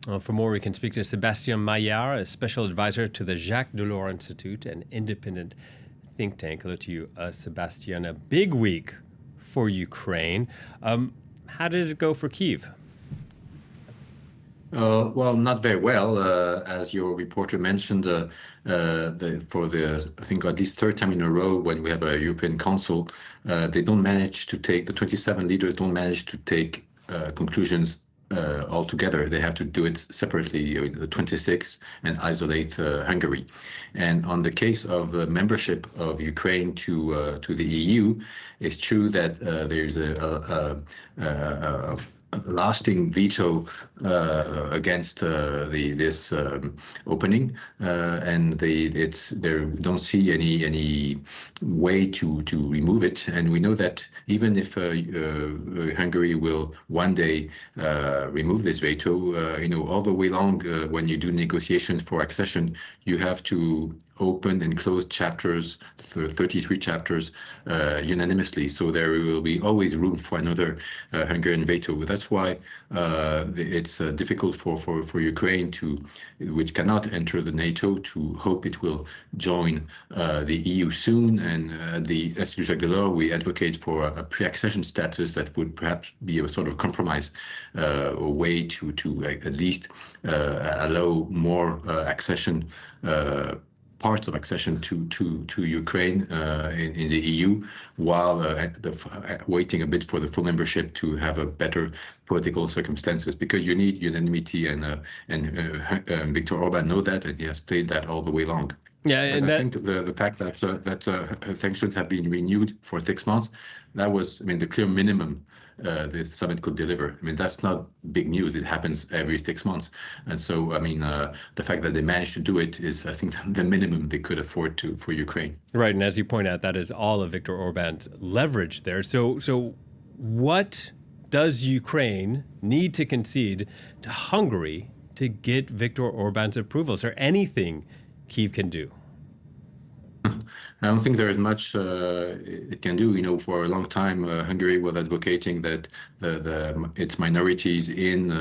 For more, we can speak to Sébastien Maillard, a special advisor to the Jacques Delors Institute, an independent think tank. Hello to you, Sébastien. A big week for Ukraine. How did it go for Kyiv? Well, not very well, as your reporter mentioned. I think at least third time in a row when we have a European Council, they don't manage to take the 27 leaders don't manage to take conclusions all together. They have to do it separately, the 26, and isolate Hungary. And on the case of the membership of Ukraine to the EU, it's true that there's a lasting veto against this opening, and they don't see any way to remove it. And we know that even if Hungary will one day remove this veto, all the way long, when you do negotiations for accession, you have to open and close chapters, 33 chapters, unanimously. So there will be always room for another Hungarian veto. That's why it's difficult for Ukraine which cannot enter the NATO, to hope it will join the EU soon. And the Institut Jacques Delors, we advocate for a pre-accession status that would perhaps be a sort of compromise, a way to at least allow more accession, parts of accession to Ukraine in the EU, while waiting a bit for the full membership to have a better political circumstances, because you need unanimity, and Viktor Orban knows that, and he has played that all the way long. Yeah, and I think the fact that sanctions have been renewed for 6 months, that was, the clear minimum the summit could deliver. That's not big news. It happens every 6 months. And so, the fact that they managed to do it is, I think, the minimum they could afford for Ukraine. Right, and as you point out, that is all of Viktor Orban's leverage there. So what does Ukraine need to concede to Hungary to get Viktor Orban's approval? Is there anything Kyiv can do? I don't think there is much it can do. For a long time, Hungary was advocating that its minorities in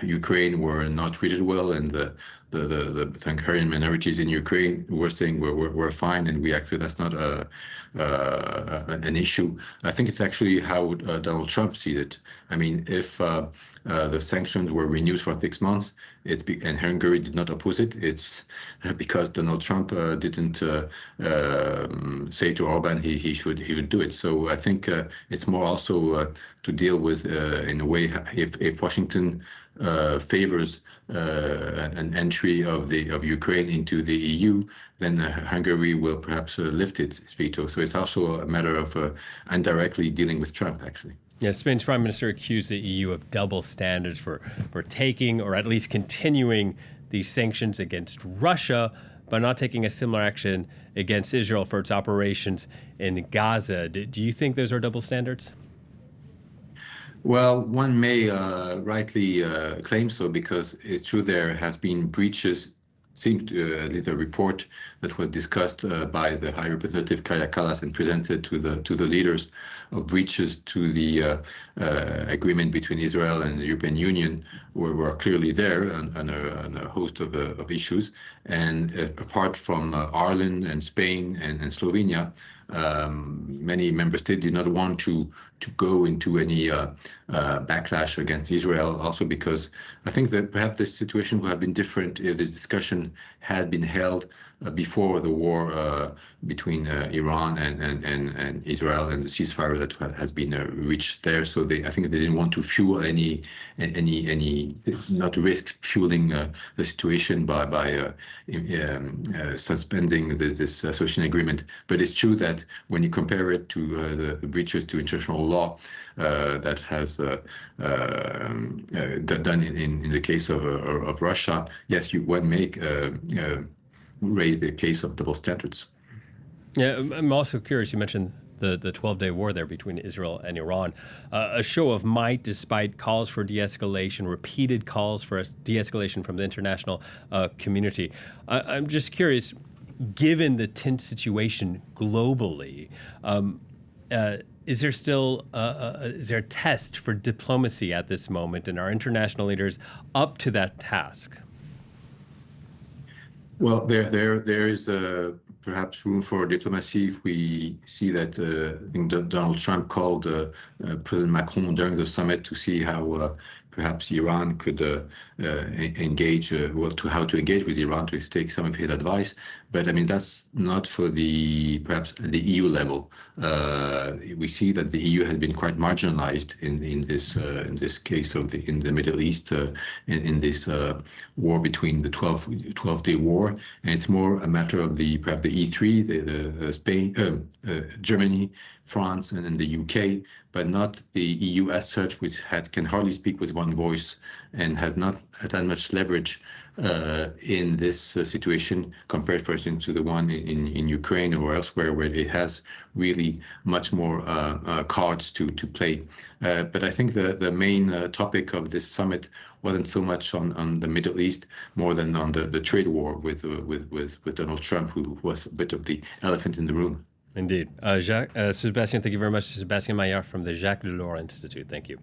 Ukraine were not treated well, and the Hungarian minorities in Ukraine were saying we're fine, and that's not an issue. I think it's actually how Donald Trump sees it. If the sanctions were renewed for 6 months, and Hungary did not oppose it, it's because Donald Trump didn't say to Orban he should do it. So I think it's more also to deal with, in a way, if Washington favors an entry of Ukraine into the EU, then Hungary will perhaps lift its veto. So it's also a matter of indirectly dealing with Trump, actually. Yeah, Spain's prime minister accused the EU of double standards for taking, or at least continuing, these sanctions against Russia, but not taking a similar action against Israel for its operations in Gaza. Do you think those are double standards? Well, one may rightly claim so, because it's true there has been breaches. Seems to a report that was discussed by the High Representative Kaja Kallas and presented to the leaders, of breaches to the agreement between Israel and the European Union were clearly there, on a host of issues. And apart from Ireland and Spain and Slovenia, many member states did not want to go into any backlash against Israel, also because I think that perhaps the situation would have been different if the discussion had been held before the war between Iran and Israel, and the ceasefire that has been reached there. So I think they didn't want to fuel any not risk fueling the situation by suspending this association agreement. But it's true that when you compare it to the breaches to international law that has done in the case of Russia, yes, one may raise the case of double standards. Yeah, I'm also curious. You mentioned the 12-day war there between Israel and Iran, a show of might despite calls for de-escalation, repeated calls for de-escalation from the international community. I'm just curious, given the tense situation globally, is there still is there a test for diplomacy at this moment, and are international leaders up to that task? Well, there is perhaps room for diplomacy if we see that I think Donald Trump called President Macron during the summit to see how perhaps Iran could engage, how to engage with Iran, to take some of his advice. But I mean, that's not for perhaps the EU level. We see that the EU has been quite marginalized in this case in the Middle East, in this war between the 12-day war, and it's more a matter of perhaps the E3, the Spain, Germany, France, and then the UK, but not the EU as such, which can hardly speak with one voice and has not had that much leverage in this situation compared, for instance, to the one in Ukraine or elsewhere, where it has really much more cards to play. But I think the main topic of this summit wasn't so much on the Middle East, more than on the trade war with Donald Trump, who was a bit of the elephant in the room. Indeed. Sébastien, thank you very much. Sébastien Maillard from the Jacques Delors Institute. Thank you.